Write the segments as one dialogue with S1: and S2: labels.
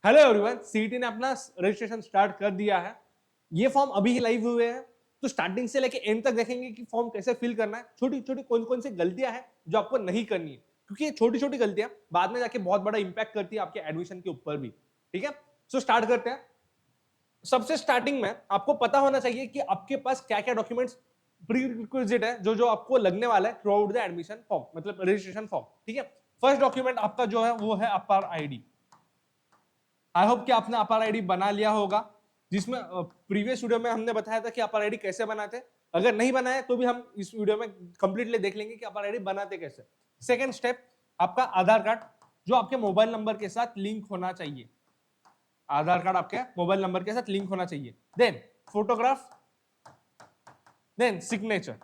S1: Hello everyone, CET ने अपना registration start कर दिया है। ये फॉर्म अभी ही लाइव हुए हैं, तो स्टार्टिंग से लेके एंड तक देखेंगे कि फॉर्म कैसे फिल करना है। छोटी छोटी कौन कौन सी गलतियां हैं जो आपको नहीं करनी है, क्योंकि ये छोटी छोटी गलतियां बाद में जाके बहुत बड़ा इंपैक्ट करती है आपके एडमिशन के ऊपर भी। ठीक है, सो स्टार्ट करते हैं। सबसे स्टार्टिंग में आपको पता होना चाहिए कि आपके पास क्या क्या डॉक्यूमेंट्स प्रीरिक्विजिट है, जो जो आपको लगने वाला है through out the admission form, मतलब रजिस्ट्रेशन फॉर्म। ठीक है, फर्स्ट डॉक्यूमेंट आपका जो है वो है अपार आईडी। आई होप कि आपने अपार आईडी बना लिया होगा, जिसमें प्रीवियस वीडियो में हमने बताया था कि अपार आईडी कैसे बनाते हैं। अगर नहीं बनाया तो भी हम इस वीडियो में कंप्लीटली देख लेंगे कि अपार आईडी बनाते कैसे। सेकंड स्टेप, आपका आधार कार्ड जो आपके मोबाइल नंबर के साथ लिंक होना चाहिए। आधार कार्ड आपके मोबाइल नंबर के साथ लिंक होना चाहिए। Then photograph, then signature.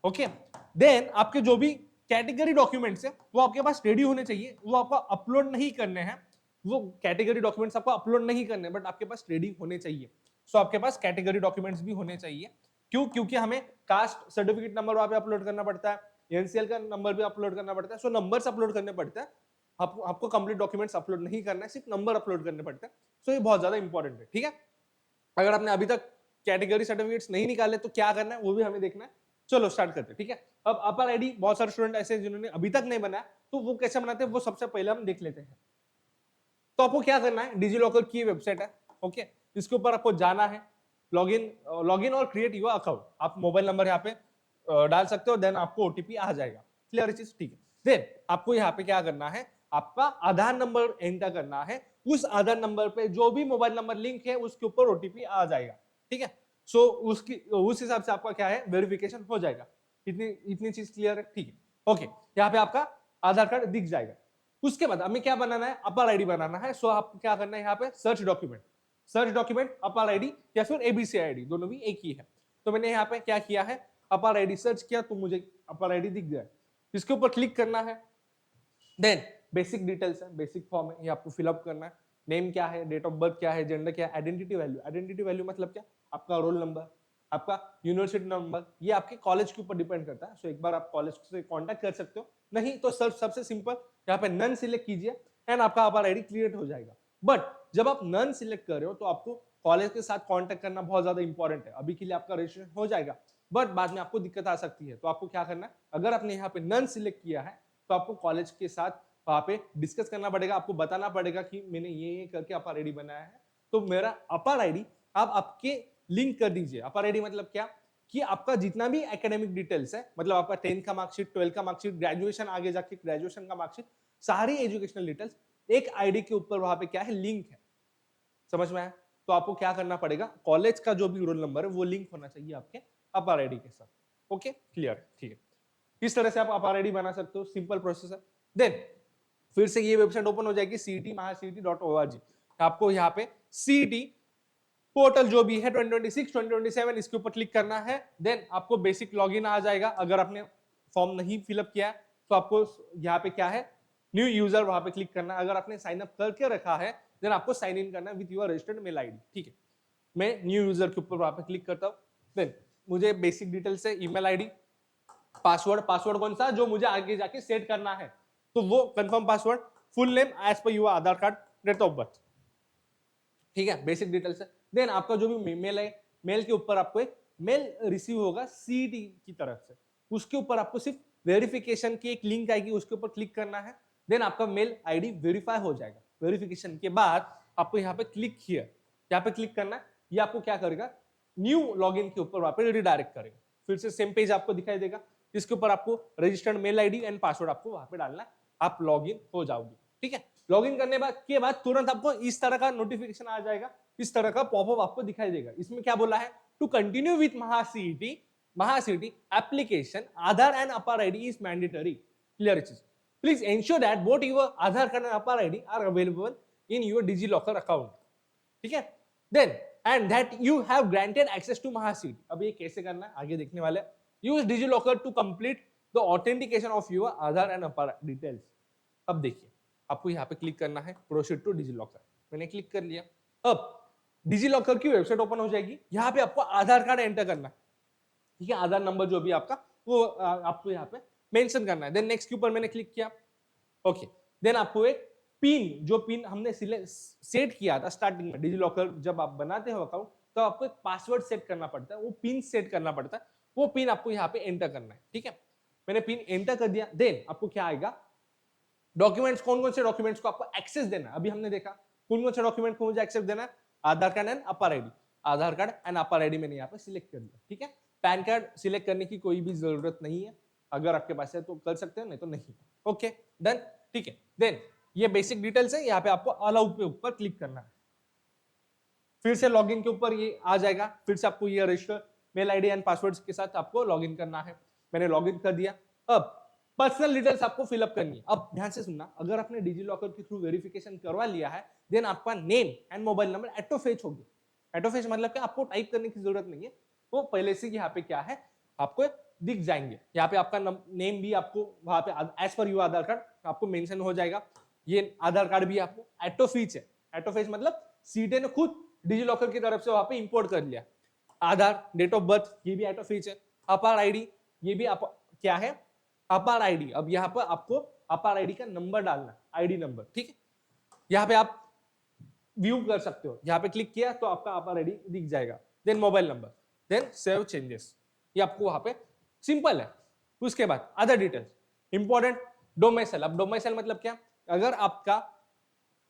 S1: Okay, then आपके जो भी कैटेगरी डॉक्यूमेंट्स है वो आपके पास रेडी होने चाहिए। वो आपको अपलोड नहीं करने हैं, वो कैटेगरी डॉक्यूमेंट्स आपको अपलोड नहीं करने, बट आपके पास रेडी होने चाहिए। सो आपके पास कैटेगरी डॉक्यूमेंट्स भी होने चाहिए। क्यों? क्योंकि हमें कास्ट सर्टिफिकेट नंबर वहां पे अपलोड करना पड़ता है, एनसीएल का नंबर भी अपलोड करना पड़ता है। सो नंबर्स अपलोड करने पड़ते हैं। आपको कंप्लीट डॉक्यूमेंट्स अपलोड नहीं करना है, सिर्फ नंबर अपलोड करने पड़ते हैं। सो ये बहुत ज्यादा इंपॉर्टेंट है। ठीक है, अगर आपने अभी तक कैटेगरी सर्टिफिकेट्स नहीं निकाले तो क्या करना है वो भी हमें देखना है। चलो स्टार्ट करते हैं। ठीक है, अब अपर आईडी बहुत सारे स्टूडेंट ऐसे हैं जिन्होंने अभी तक नहीं बनाया, तो वो कैसे बनाते हैं वो सबसे पहले हम देख लेते हैं। तो आपको क्या करना है, डिजी लॉकर की वेबसाइट है। ओके, इसके ऊपर आपको जाना है, लॉगिन और क्रिएट योर अकाउंट। आप मोबाइल नंबर यहाँ पे डाल सकते हो, देन आपको ओटीपी आ जाएगा। क्लियर चीज? ठीक है, देन आपको यहाँ पे क्या करना है, आपका आधार नंबर एंटर करना है। उस आधार नंबर पे जो भी मोबाइल नंबर लिंक है उसके ऊपर ओटीपी आ जाएगा। ठीक है, सो उस हिसाब से आपका क्या है, वेरिफिकेशन हो जाएगा। इतनी इतनी चीज क्लियर है? ठीक है, ओके, यहाँ पे आपका आधार कार्ड दिख जाएगा। उसके बाद हमें क्या बनाना है, अपर आईडी बनाना है। सो आपको क्या करना है, यहाँ पे सर्च डॉक्यूमेंट अपर आईडी या फिर एबीसी आईडी, दोनों भी एक ही है। तो मैंने यहाँ पे क्या किया है, अपर आईडी सर्च किया तो मुझे अपर आईडी दिख गया। इसके ऊपर क्लिक करना है। देन बेसिक डिटेल्स है, बेसिक फॉर्म है, ये आपको फिलअप करना है। नेम क्या है, डेट ऑफ बर्थ क्या है, जेंडर क्या है, आइडेंटिटी वैल्यू मतलब क्या, आपका रोल नंबर, आपका यूनिवर्सिटी नंबर, ये आपके कॉलेज के ऊपर डिपेंड करता है। सो एक बार आप कॉलेज से कांटेक्ट कर सकते हो, नहीं तो सर सबसे सिंपल यहाँ पे नन सिलेक्ट कीजिए एंड आपका अपर आईडी क्रिएट हो जाएगा। बट जब आप नन सिलेक्ट कर रहे हो तो आपको कॉलेज के साथ कांटेक्ट करना बहुत ज्यादा इंपॉर्टेंट है। अभी के लिए आपका रजिस्ट्रेशन हो जाएगा, बट बाद में आपको दिक्कत आ सकती है। तो आपको क्या करना है, अगर आपने यहाँ पे नन सिलेक्ट किया है तो आपको कॉलेज के साथ वहां पे डिस्कस करना पड़ेगा। आपको बताना पड़ेगा कि मैंने ये करके अपर आईडी बनाया है, तो मेरा अपर आईडी आप आपके लिंक कर दीजिए। अपर आईडी मतलब क्या, कि आपका जितना भी एकेडमिक डिटेल्स है, मतलब आपका 10th का मार्कशीट, 12th का मार्कशीट, ग्रेजुएशन, आगे जाके ग्रेजुएशन का मार्कशीट, सारी एजुकेशनल डिटेल्स एक आईडी के ऊपर वहां पे क्या है, लिंक है। समझ में आया? तो आपको क्या करना पड़ेगा, कॉलेज का जो भी रोल नंबर है वो लिंक होना चाहिए आपके अपर आईडी के साथ। Okay, clear? ठीक है, इस तरह से आप अपर आईडी बना सकते हो, सिंपल प्रोसेस है। देन फिर से ये वेबसाइट ओपन हो जाएगी, cetmahacet.org। आपको यहाँ पे सीईटी पोर्टल जो भी है 2026 2027 इसके ऊपर क्लिक करना है। देन आपको बेसिक लॉगिन आ जाएगा। अगर आपने फॉर्म नहीं फिलअप किया तो आपको यहाँ पे क्या है, न्यू यूजर, वहां पे क्लिक करना है। अगर आपने साइन अप करके रखा है देन आपको साइन इन करना है with your registered mail ID. ठीक है, मैं न्यू यूजर के ऊपर वहां पे क्लिक करता हूँ। देन मुझे बेसिक डिटेल्स है, ईमेल आईडी, पासवर्ड कौन सा जो मुझे आगे जाके सेट करना है, तो वो confirm password, full name as per your Aadhaar card, date of birth. ठीक है, बेसिक डिटेल्स है। देन आपका जो भी मेल है, मेल के ऊपर आपको एक मेल रिसीव होगा सीईटी की तरफ से, उसके ऊपर आपको सिर्फ वेरिफिकेशन की एक लिंक आएगी, उसके ऊपर क्लिक करना है। देन आपका मेल आईडी वेरीफाई हो जाएगा। वेरिफिकेशन के बाद आपको यहाँ पे क्लिक हियर, यहाँ पे क्लिक करना है। ये आपको क्या करेगा, न्यू लॉगिन के ऊपर वहां पे रिडायरेक्ट करेगा। फिर से सेम पेज आपको दिखाई देगा, इसके ऊपर आपको registered mail ID and password आपको वहां पे डालना है, आप लॉगिन हो जाओगे। ठीक है, लॉगिन करने के बाद तुरंत आपको इस तरह का नोटिफिकेशन आ जाएगा, इस तरह का पॉपअप आपको दिखाई देगा। इसमें क्या बोला है, to continue with MahaCET application Aadhaar and APAAR ID is mandatory. Clear चीज, please ensure that both your Aadhaar card and APAAR ID are available in your DigiLocker account. ठीक है, then and that you have granted access to MahaCET. अब ये कैसे करना है आगे देखने वाले। Use DigiLocker to complete the authentication of your Aadhaar and APAAR details. अब देखिए, आपको यहाँ पे क्लिक करना है, प्रोसीड टू डिजी लॉकर। मैंने क्लिक कर लिया। अब डिजी लॉकर की वेबसाइट ओपन हो जाएगी। यहाँ पे आपको आधार कार्ड एंटर करना है। ठीक है, आधार नंबर जो भी आपका वो आपको यहाँ पे मेंशन करना है। देन नेक्स्ट के ऊपर मैंने क्लिक किया। ओके, देन आपको एक पिन, जो पिन हमने सेट किया था स्टार्टिंग में, डिजी लॉकर जब आप बनाते हो अकाउंट तो आपको एक पासवर्ड सेट करना पड़ता है, वो पिन सेट करना पड़ता है, वो पिन आपको यहाँ पे एंटर करना है। ठीक है, मैंने पिन एंटर कर दिया, देन आपको क्या आएगा, डॉक्यूमेंट्स, कौन कौन से डॉक्यूमेंट्स को आपको एक्सेस देना है। अभी हमने देखा कौन कौन से डॉक्यूमेंट को मुझे एक्सेस देना है, Aadhaar card and APAAR ID, Aadhaar card and APAAR ID मैंने यहाँ पे सिलेक्ट कर दिया। ठीक है, पैन कार्ड सिलेक्ट करने की कोई भी जरूरत नहीं है, अगर आपके पास है तो कर सकते हैं, नहीं तो नहीं। ओके डन, ठीक है। देन ये बेसिक डिटेल्स है, यहाँ पे आपको अलाउ पे ऊपर क्लिक करना है, फिर से लॉगिन के ऊपर ये आ जाएगा, फिर से आपको ये register mail ID and password के साथ आपको लॉगिन करना है। मैंने लॉगिन कर दिया। अब पर्सनल डिटेल्स आपको फिलअप करनी है। अब ध्यान से सुनना, अगर आपने डिजी लॉकर के थ्रू वेरिफिकेशन करवा लिया है, देन आपका name and mobile number auto fetch हो गया। ऑटो फेच मतलब क्या, आपको टाइप करने की जरूरत नहीं है, वो पहले से यहाँ पे क्या है आपको दिख जाएंगे। यहाँ पे आपका नेम भी आपको वहां पे as per your Aadhaar card आपको मेंशन हो जाएगा। ये आधार कार्ड भी आपको ऑटो फेच है। ऑटो फेच मतलब सीटे ने खुद डिजी लॉकर की तरफ से वहां पे इंपोर्ट कर लिया। आधार, डेट ऑफ बर्थ, ये भी ऑटो फेच है। अपार आईडी, ये भी आप क्या है, अपार आईडी। अब यहाँ पर आपको अपार आईडी का नंबर डालना, आईडी नंबर। ठीक है, यहाँ पे आप व्यू कर सकते हो, यहाँ पे क्लिक किया तो आपका अपार आईडी दिख जाएगा। Then mobile number, then save changes, ये आपको वहां पे सिंपल है। उसके बाद अदर डिटेल्स इंपॉर्टेंट, डोमेसाइल। अब डोमेसाइल मतलब क्या, अगर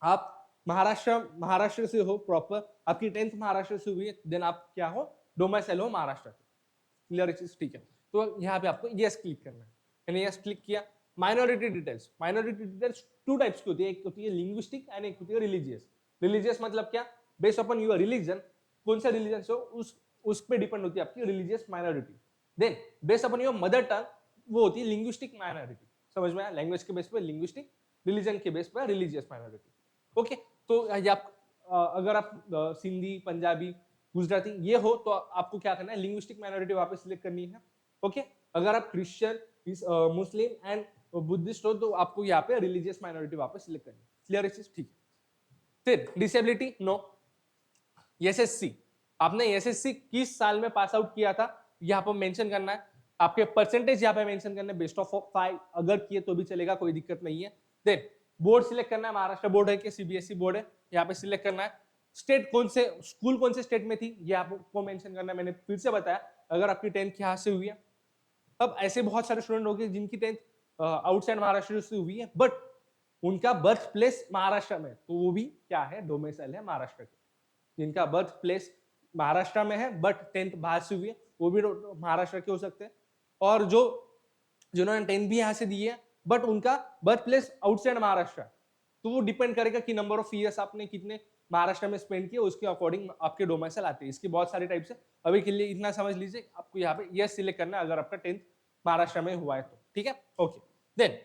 S1: आप महाराष्ट्र से हो प्रॉपर, आपकी 10th महाराष्ट्र से हुई है, देन आप क्या हो, डोमेसाइल हो महाराष्ट्र। क्लियर चीज, ठीक है। तो यहाँ पे आपको यस क्लिक करना है, मैंने यस क्लिक किया। Minority details, minority details two types की होती है, एक होती है लिंग्विस्टिक एंड एक होती है रिलीजियस। रिलीजियस मतलब क्या, बेस्ड अपॉन योर रिलीजन, कौन सा रिलीजन से हो उस पे डिपेंड होती है आपकी religious minority. Then based upon your mother tongue, वो होती है लिंग्विस्टिक माइनॉरिटी। समझ में आया, लैंग्वेज के बेस पे लिंग्विस्टिक, रिलीजन के बेस पे रिलीजियस माइनॉरिटी। ओके, तो आप अगर आप सिंधी, पंजाबी, गुजराती ये हो तो आपको क्या करना है, लिंग्विस्टिक माइनॉरिटी वहां पे सिलेक्ट करनी है। ओके, अगर आप क्रिश्चियन, मुस्लिम एंड बुद्धिस्ट हो तो आपको यहाँ पे रिलीजियस माइनॉरिटी वहां पे सिलेक्ट करनी है। क्लियर चीज, ठीक है। फिर डिसेबिलिटी, नो। एसएससी, आपने एसएससी किस साल में पास आउट किया था यहाँ पर मेंशन करना है। आपके परसेंटेज यहाँ पे मेंशन करना है, बेस्ट ऑफ 5 अगर किए तो भी चलेगा, कोई दिक्कत नहीं है। देन बोर्ड सिलेक्ट करना है, महाराष्ट्र बोर्ड है कि सीबीएसई बोर्ड है, यहाँ पे सिलेक्ट करना है। स्टेट कौन से, स्कूल कौन से स्टेट में थी ये आपको मेंशन करना है। मैंने फिर से बताया, अगर आपकी 10th यहाँ से हुई है, अब ऐसे बहुत सारे स्टूडेंट हो गए जिनकी 10th आउटसाइड महाराष्ट्र से हुई है, बट उनका बर्थ प्लेस महाराष्ट्र में, तो वो भी क्या है, डोमेसाइल है महाराष्ट्र के। जिनका बर्थ प्लेस महाराष्ट्र में है बट 10th बाहर से हुई है, वो भी महाराष्ट्र के हो सकते हैं। और जिन्होंने 10th भी यहाँ से दी है बट उनका बर्थ प्लेस आउटसाइड महाराष्ट्र, तो वो डिपेंड करेगा कि नंबर ऑफ ईयर्स आपने कितने महाराष्ट्र में स्पेंड किए, उसके अकॉर्डिंग आपके डोमेसाइल आते हैं। इसकी बहुत सारे टाइप्स है, अभी के लिए इतना समझ लीजिए, आपको यहाँ पे यस सिलेक्ट करना है अगर आपका 10th महाराष्ट्र में हुआ है तो। ठीक है, ओके। देन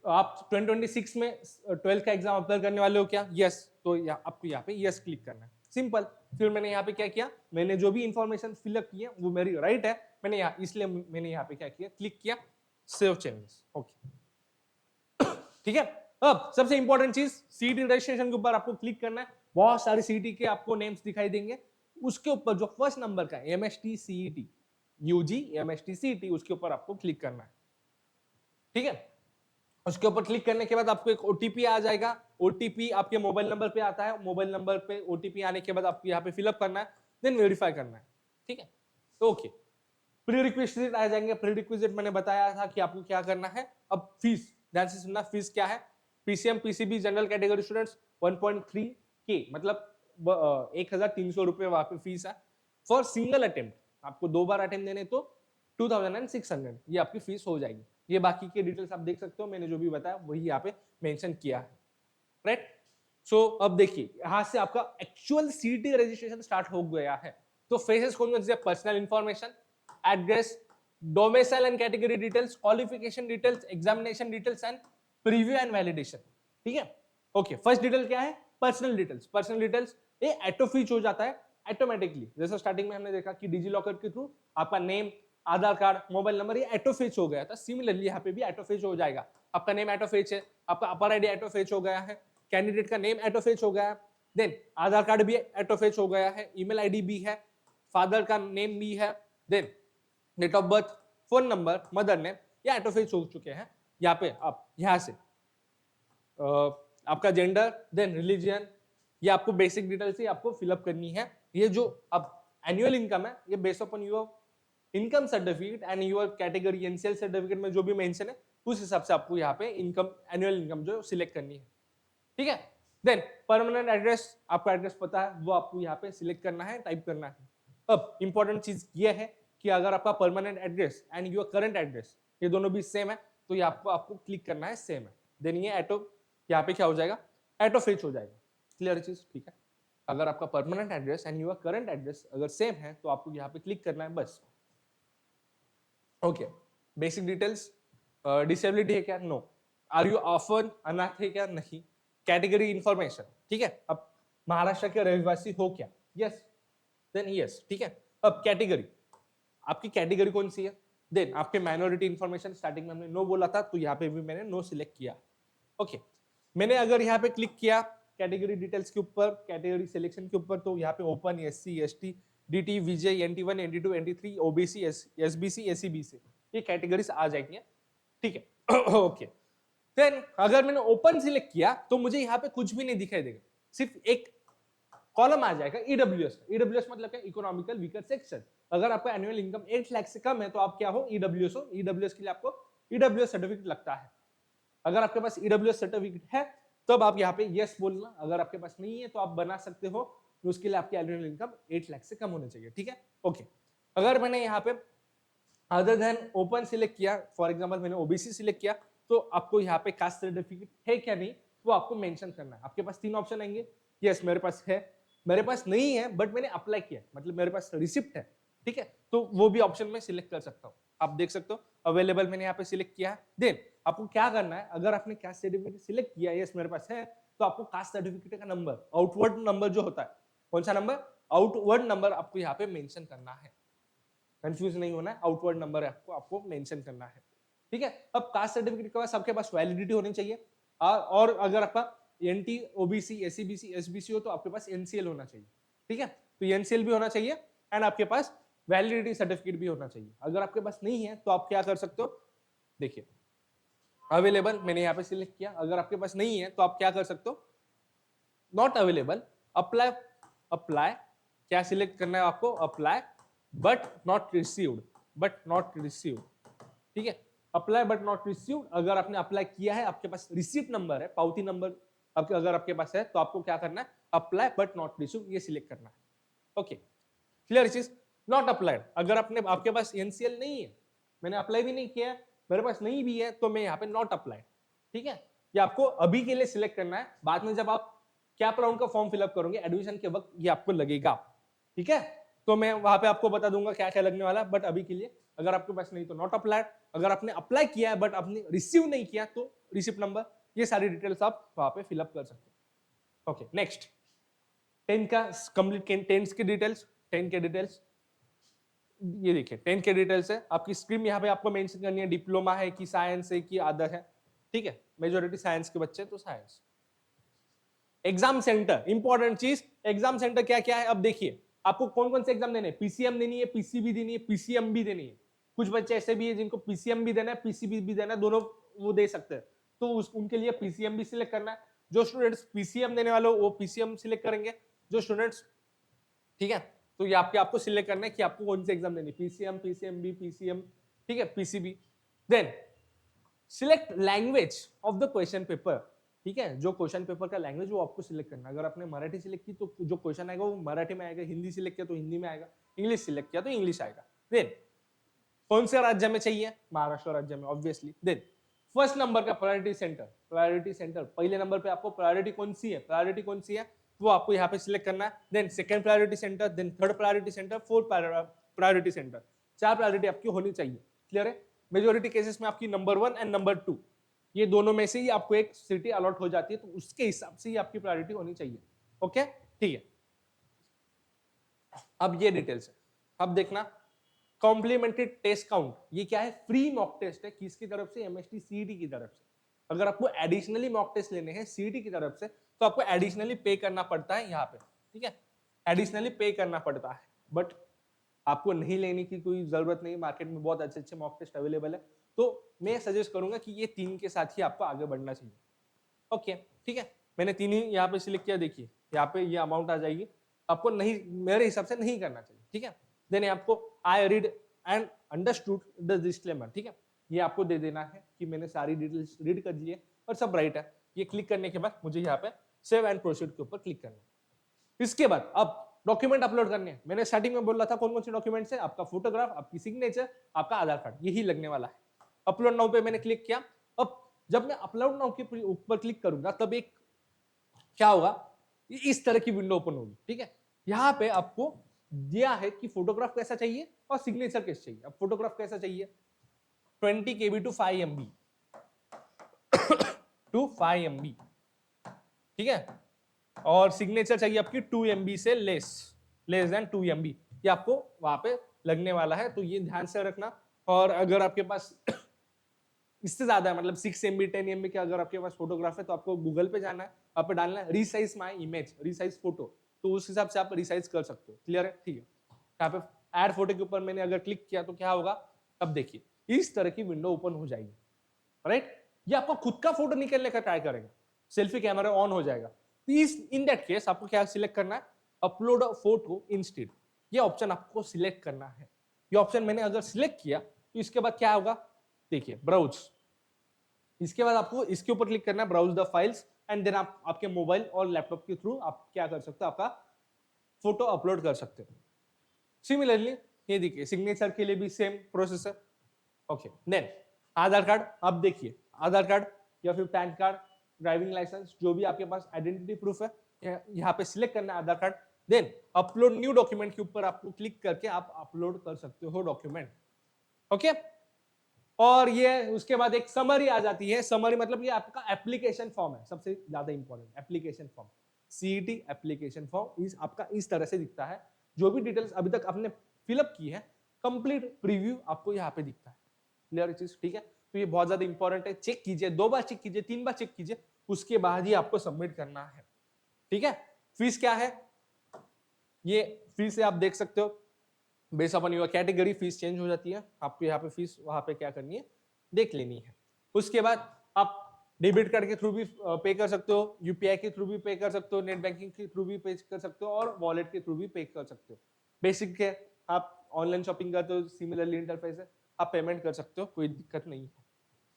S1: आप 2026 में 12th का एग्जाम अप्लाई करने वाले हो क्या, यस, तो आपको यहाँ पे यस क्लिक करना है, सिंपल। फिर मैंने यहाँ पे क्या किया, मैंने जो भी इंफॉर्मेशन फिलअप की है वो मेरी राइट है, मैंने यहाँ इसलिए मैंने यहाँ पे क्या किया, क्लिक किया सेव चेंजेस। ओके, ठीक है। अब सबसे इंपॉर्टेंट चीज, सीईटी रजिस्ट्रेशन के ऊपर आपको क्लिक करना है। बहुत सारे सीईटी के आपको नेम्स दिखाई देंगे, उसके ऊपर जो फर्स्ट नंबर का MST CET, UG MST CET, उसके ऊपर आपको क्लिक करना है। ठीक है, उसके ऊपर क्लिक करने के बाद आपको एक ओटीपी आ जाएगा। ओटीपी आपके मोबाइल नंबर पे आता है, मोबाइल नंबर पे ओटीपी आने के बाद आपको यहाँ पे फिलअप करना है, देन वेरीफाई करना है। ठीक है, ओके। प्री रिक्विजिट आ जाएंगे। प्री रिक्विजिट मैंने बताया था कि आपको क्या करना है। अब फीस, ध्यान से सुनना, फीस क्या है। PCM PCB general category students 1.3K मतलब 1300 रुपए वहां पे फीस है। फॉर सिंगल अटेम्प्ट, आपको 2 बार अटेम्प्ट देने तो 2600 ये आपकी फीस हो जाएगी। ये बाकी के डिटेल्स आप देख सकते हो, मैंने जो भी बताया वही यहाँ पे मेंशन किया है, राइट। सो अब देखिए, यहां से आपका एक्चुअल सीईटी रजिस्ट्रेशन स्टार्ट हो गया है। तो फेजेस कौन से, personal information, address, domicile and category details, qualification details, examination details and preview and validation. ठीक है, ओके। फर्स्ट डिटेल क्या है, पर्सनल डिटेल्स। पर्सनल डिटेल्स ये ऑटो फिच हो जाता है ऑटोमेटिकली, जैसे स्टार्टिंग में हमने देखा कि डिजी लॉकर के थ्रू आपका नेम, आधार कार्ड, मोबाइल नंबर ये ऑटो फेच हो गया था। सिमिलरली यहाँ पे भी ऑटो फेच हो जाएगा। आपका नेम ऑटो फेच है, आपका अपर आईडी ऑटो फेच हो गया है, कैंडिडेट का नेम ऑटो फेच हो गया है, देन आधार कार्ड भी ऑटो फेच हो गया है, ईमेल आईडी भी है, फादर का नेम भी है, then date of birth, phone number, mother name, ये ऑटो फेच हो चुके हैं। यहाँ पे आप यहाँ से आपका जेंडर, देन रिलीजन, ये आपको बेसिक डिटेल्स ही आपको फिलअप करनी है। ये जो अब एनुअल इनकम है ये based upon your income certificate and your category NCL certificate में जो भी मेंशन है उस हिसाब से आपको यहाँ पे इनकम एनुअल इनकम जो सिलेक्ट करनी है, ठीक है। देन परमानेंट एड्रेस, आपका एड्रेस पता है वो आपको यहाँ पे सिलेक्ट करना है, टाइप करना है। अब इंपॉर्टेंट चीज ये है कि अगर आपका permanent address and your current address ये दोनों भी सेम है तो ये आपको क्लिक करना है सेम है, देन ये ऑटो यहाँ पे क्या हो जाएगा, ऑटो फिच हो जाएगा। क्लियर चीज, ठीक है। अगर आपका permanent address and your current address अगर सेम है तो आपको यहाँ पे क्लिक करना है बस। ओके, बेसिक डिटेल्स, डिसेबिलिटी है क्या, नो। आर यू ऑफन, अनाथ है क्या, नहीं। कैटेगरी इंफॉर्मेशन, ठीक है। अब महाराष्ट्र के रहवासी हो क्या, यस, देन यस, ठीक है। अब कैटेगरी, आपकी कैटेगरी कौन सी है, देन आपके माइनॉरिटी इंफॉर्मेशन, स्टार्टिंग में हमने नो बोला था तो यहाँ पे भी मैंने नो सिलेक्ट किया। ओके, मैंने अगर यहाँ पे क्लिक किया कैटेगरी डिटेल्स के ऊपर, कैटेगरी सिलेक्शन के ऊपर, तो यहाँ पे ओपन, एससी, एसटी, डीटी, विजय, NT1, NT2, NT3, OBC, SBC, SCBC, ये कैटेगरीज आ जाएंगे, ठीक है। ओके, देन अगर मैंने ओपन सिलेक्ट किया तो मुझे यहाँ पे कुछ भी नहीं दिखाई देगा, सिर्फ एक कॉलम आ जाएगा ईडब्ल्यूएस। ईडब्ल्यूएस मतलब क्या, इकोनॉमिकल वीकर सेक्शन। अगर आपका एनुअल इनकम 8 लाख से कम है तो आप क्या हो, ईडब्ल्यूएस हो। ईडब्ल्यूएस के लिए आपको ईडब्ल्यूएस सर्टिफिकेट लगता है। अगर आपके पास ईडब्ल्यूएस सर्टिफिकेट है तब आप यहाँ पे यस बोलना, अगर आपके पास नहीं है तो आप बना सकते हो, तो उसके लिए आपकी एनुअल इनकम 8 लाख से कम होनी चाहिए, ठीक है। ओके, अगर मैंने यहाँ पे अदर देन ओपन सिलेक्ट किया, फॉर एग्जांपल मैंने ओबीसी सिलेक्ट किया, तो आपको यहाँ पे कास्ट सर्टिफिकेट है क्या नहीं वो आपको मेंशन करना है। आपके पास 3 ऑप्शन आएंगे, यस मेरे पास है, मेरे पास नहीं है बट मैंने अप्लाई किया, मतलब मेरे पास रिसिप्ट है, ठीक है, तो वो भी ऑप्शन में सिलेक्ट कर सकता हूँ। आप देख सकते हो अवेलेबल मैंने यहाँ पे सिलेक्ट किया है। देन आपको क्या करना है, अगर आपने कास्ट सर्टिफिकेट सिलेक्ट किया, यस मेरे पास है, तो आपको कास्ट सर्टिफिकेट का नंबर, आउटवर्ड नंबर जो होता है, कौन सा नंबर, आउटवर्ड नंबर आपको यहाँ पे मेंशन करना है। कंफ्यूज नहीं होना है, आउटवर्ड नंबर है आपको मेंशन करना है, ठीक है। अब कास्ट सर्टिफिकेट के बाद सबके पास वैलिडिटी होनी चाहिए, और अगर आपका एनटी, ओबीसी, एससीबीसी, एसबीसी हो तो आपके पास एनसीएल होना चाहिए, ठीक है। तो एनसीएल भी होना चाहिए एंड आपके पास वैलिडिटी सर्टिफिकेट भी होना चाहिए। अगर आपके पास नहीं है तो आप क्या कर सकते हो, देखिए अवेलेबल मैंने यहाँ पे सिलेक्ट किया, अगर आपके पास नहीं है तो आप क्या कर सकते हो, नॉट अवेलेबल, अप्लाई, अप्लाई क्या सिलेक्ट करना है आपको, apply but not received, but not received, ठीक है। अप्लाई बट नॉट रिसीव्ड, अगर आपने अप्लाई किया है, आपके पास रिसीप्ट नंबर है, पावती नंबर आपके अगर आपके पास है तो आपको क्या करना है, अप्लाई बट नॉट रिसीव्ड ये सिलेक्ट करना है। ओके, क्लियर चीज। नॉट अप्लाइड, अगर आपने आपके पास एनसीएल नहीं है, मैंने अप्लाई भी नहीं किया, मेरे पास नहीं भी है, तो मैं यहाँ पे नॉट अप्लाइड, ठीक है। ये आपको अभी के लिए सिलेक्ट करना है, बाद में जब आप कैप राउंड का फॉर्म फिलअप करोगे एडमिशन के वक्त ये आपको लगेगा, ठीक है। तो मैं वहां पे आपको बता दूंगा क्या क्या लगने वाला, बट अभी के लिए अगर आपके पास नहीं तो नॉट अप्लाइड, अगर आपने अप्लाई किया है बट आपने रिसीव नहीं किया तो रिसिप्ट नंबर, ये सारी डिटेल्स आप वहां पे फिलअप कर सकते हो। ओके, नेक्स्ट 10 का कंप्लीट, 10 की डिटेल्स, 10 के डिटेल्स ये देखिए 10 के डिटेल्स है। आपकी स्ट्रीम यहाँ पे आपको मेंशन करनी है, डिप्लोमा है कि साइंस है कि अदर है, ठीक है। मेजोरिटी साइंस के बच्चे तो साइंस। एग्जाम सेंटर, इंपॉर्टेंट चीज, एग्जाम सेंटर क्या क्या है अब देखिए, आपको कौन कौन से एग्जाम देने हैं, पीसीएम देनी है, पीसीबी देनी है, पीसीएम भी देनी है। कुछ बच्चे ऐसे भी है जिनको पीसीएम भी देना है, पीसीबी भी देना है, दोनों वो दे सकते हैं, तो उनके लिए पीसीएम भी सिलेक्ट करना है। जो स्टूडेंट्स पीसीएम देने वाले वो पीसीएम सिलेक्ट करेंगे, जो स्टूडेंट्स, ठीक है। तो ये आपको सिलेक्ट करना है कि आपको कौन से एग्जाम देनी, पीसीएम, पीसीएमबी, पीसीएम, ठीक है, PCB. Then select language of the question paper, ठीक है, जो क्वेश्चन पेपर का लैंग्वेज वो आपको सिलेक्ट करना है। अगर आपने मराठी सिलेक्ट की तो जो क्वेश्चन आएगा वो मराठी में आएगा, हिंदी सिलेक्ट किया तो हिंदी में आएगा, इंग्लिश सिलेक्ट किया तो इंग्लिश आएगा। देन कौन से राज्य में चाहिए, महाराष्ट्र राज्य में ऑब्वियसली। देन फर्स्ट नंबर का प्रायोरिटी सेंटर, प्रायोरिटी सेंटर पहले नंबर पे आपको प्रायोरिटी कौन सी है, प्रायोरिटी कौन सी है वो आपको यहाँ पे सिलेक्ट करना है। Then second priority centre, then third priority centre, fourth priority centre, 4 priority आपकी होनी चाहिए। क्लियर है। मेजोरिटी केसेस में आपकी नंबर 1 एंड नंबर 2 ये दोनों में से ही आपको एक सिटी अलॉट हो जाती है, तो उसके हिसाब से ही आपकी प्रायोरिटी होनी चाहिए। ओके, ठीक है। अब ये डिटेल्स है, अब देखना कॉम्प्लीमेंट्री टेस्ट काउंट, ये क्या है, फ्री मॉक टेस्ट है, किसकी तरफ से, एमएसटी सीईटी की तरफ से। अगर आपको एडिशनली मॉक टेस्ट लेने हैं सीईटी की तरफ से तो आपको एडिशनली पे करना पड़ता है यहाँ पे, ठीक है, एडिशनली पे करना पड़ता है, बट आपको नहीं लेने की कोई जरूरत नहीं, मार्केट में बहुत अच्छे अच्छे मॉक टेस्ट अवेलेबल है। तो मैं सजेस्ट करूंगा कि ये 3 के साथ ही आपको आगे बढ़ना चाहिए। ओके ठीक है, मैंने 3 ही यहाँ पे सिलेक्ट किया, देखिए यहाँ पे ये अमाउंट आ जाएगी, आपको नहीं, मेरे हिसाब से नहीं करना चाहिए, ठीक है। देन आपको I read and understood the disclaimer, ठीक है, ये आपको दे देना है कि मैंने सारी डिटेल्स रीड कर ली है और सब राइट है। ये क्लिक करने के बाद मुझे यहाँ पे सेव एंड प्रोसीड के ऊपर क्लिक करना है। इसके बाद अब डॉक्यूमेंट अपलोड करने हैं। मैंने स्टार्टिंग में बोल रहा था कौन कौन से डॉक्यूमेंट्स है, आपका फोटोग्राफ, आपकी सिग्नेचर, आपका आधार कार्ड, यही लगने वाला है। अपलोड नाउ पे मैंने क्लिक किया। अब जब मैं अपलोड नाउ के ऊपर क्लिक करूंगा तब एक क्या होगा, इस तरह की विंडो ओपन होगी, ठीक है। यहाँ पे आपको दिया है कि फोटोग्राफ कैसा चाहिए और सिग्नेचर कैसा चाहिए। अब फोटोग्राफ कैसा चाहिए, 20 KB to 5 MB to 5 MB, ठीक है, और सिग्नेचर चाहिए आपकी 2 MB से लेस देन 2 MB, ये आपको वहां पे लगने वाला है, तो ये ध्यान से रखना। और अगर आपके पास इससे ज्यादा है, मतलब 6 MB 10 MB के अगर आपके पास फोटोग्राफ है, तो आपको गूगल पे जाना है, वहां पे डालना है resize my image, resize photo, तो उस हिसाब से आप रिसाइज कर सकते हो। क्लियर है, ठीक है। यहाँ पे ऐड फोटो के ऊपर मैंने अगर क्लिक किया तो क्या होगा, अब देखिए इस तरह की विंडो ओपन हो जाएगी, राइट। ये आपको खुद का फोटो निकलने का ट्राई करेगा, सेल्फी कैमरा ऑन हो जाएगा। इन दैट केस आपको क्या सिलेक्ट करना है, अपलोड अ फोटो इंस्टेड, ये ऑप्शन आपको सिलेक्ट करना है। ये ऑप्शन मैंने अगर सिलेक्ट किया तो इसके बाद क्या होगा, देखिए ब्राउज, इसके बाद आपको इसके ऊपर क्लिक करना है, browse the files, and then आप आपके मोबाइल और लैपटॉप के थ्रू आप क्या कर सकते हो, आपका फोटो अपलोड कर सकते हो। सिमिलरली ये देखिए सिग्नेचर के लिए भी सेम प्रोसेस है। ओके, देन आधार कार्ड, अब देखिए आधार कार्ड या फिर पैन कार्ड, ड्राइविंग लाइसेंस, जो भी आपके पास आइडेंटिटी प्रूफ है, यहाँ पे सिलेक्ट करना है Aadhaar card. Then upload new document के ऊपर आपको क्लिक करके आप अपलोड कर सकते हो डॉक्यूमेंट। ओके, और ये उसके बाद एक समरी आ जाती है। समरी मतलब ये आपका एप्लीकेशन फॉर्म है, सबसे ज्यादा important application form, CET application form इस आपका इस तरह से दिखता है। जो भी डिटेल्स अभी तक आपने फिलअप की है, कंप्लीट प्रीव्यू आपको यहाँ पे दिखता है। क्लियर चीज, ठीक है। तो ये बहुत ज्यादा इंपॉर्टेंट है, चेक कीजिए, 2 बार चेक कीजिए, 3 बार चेक कीजिए, उसके बाद ही आपको सबमिट करना है, ठीक है। फीस क्या है, ये फीस से आप देख सकते हो, base upon your category fees change हो जाती है। आपको यहाँ पे फीस वहां पे क्या करनी है, देख लेनी है। उसके बाद आप डेबिट कार्ड के थ्रू भी पे कर सकते हो, यूपीआई के थ्रू भी पे कर सकते हो, नेट बैंकिंग के थ्रू भी पे कर सकते हो, और वॉलेट के थ्रू भी पे कर सकते हो। बेसिक है, आप ऑनलाइन शॉपिंग करते हो, सिमिलरली इंटरफेस है, आप पेमेंट कर सकते हो, कोई दिक्कत नहीं है,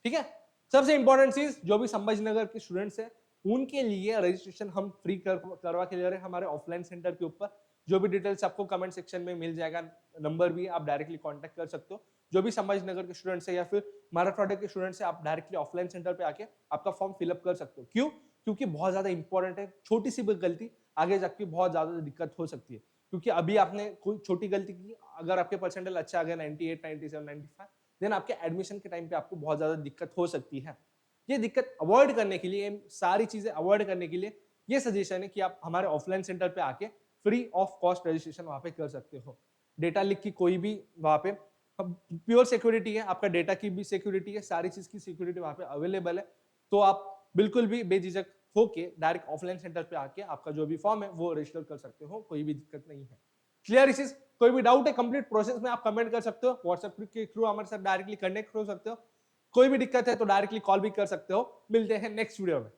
S1: ठीक है। सबसे इंपॉर्टेंट चीज, जो भी संभाजीनगर के स्टूडेंट्स हैं उनके लिए रजिस्ट्रेशन हम फ्री करवा के ले रहे हैं हमारे ऑफलाइन सेंटर के ऊपर। जो भी डिटेल्स आपको कमेंट सेक्शन में मिल जाएगा, नंबर भी आप डायरेक्टली कांटेक्ट कर सकते हो। जो भी संभाजीनगर के स्टूडेंट्स है या फिर मराठवाड़ा के स्टूडेंट्स है, आप डायरेक्टली ऑफलाइन सेंटर पे आके आपका फॉर्म फिलअप कर सकते हो। क्यों, क्योंकि बहुत ज्यादा इंपॉर्टेंट है, छोटी सी भी गलती आगे जाके बहुत ज्यादा दिक्कत हो सकती है। क्योंकि अभी आपने कोई छोटी गलती की, अगर आपके परसेंटेज अच्छा आ गया 98, 97, 95, देन आपके एडमिशन के टाइम पे आपको बहुत ज्यादा दिक्कत हो सकती है। ये दिक्कत अवॉइड करने के लिए, सारी चीजें अवॉइड करने के लिए ये सजेशन है कि आप हमारे ऑफलाइन सेंटर पे आके फ्री ऑफ कॉस्ट रजिस्ट्रेशन वहां पे कर सकते हो। डेटा लीक की कोई भी वहां पे प्योर सिक्योरिटी है, आपका डेटा की भी सिक्योरिटी है, सारी चीज की सिक्योरिटी वहां पे अवेलेबल है। तो आप बिल्कुल भी बेझिझक होके डायरेक्ट ऑफलाइन सेंटर पे आके आपका जो भी फॉर्म है वो रजिस्टर कर सकते हो, कोई भी दिक्कत नहीं है। क्लियर इस कोई भी डाउट है कंप्लीट प्रोसेस में आप कमेंट कर सकते हो, व्हाट्सएप के थ्रू हमारे साथ डायरेक्टली कनेक्ट हो सकते हो। कोई भी दिक्कत है तो डायरेक्टली कॉल भी कर सकते हो। मिलते हैं नेक्स्ट वीडियो में।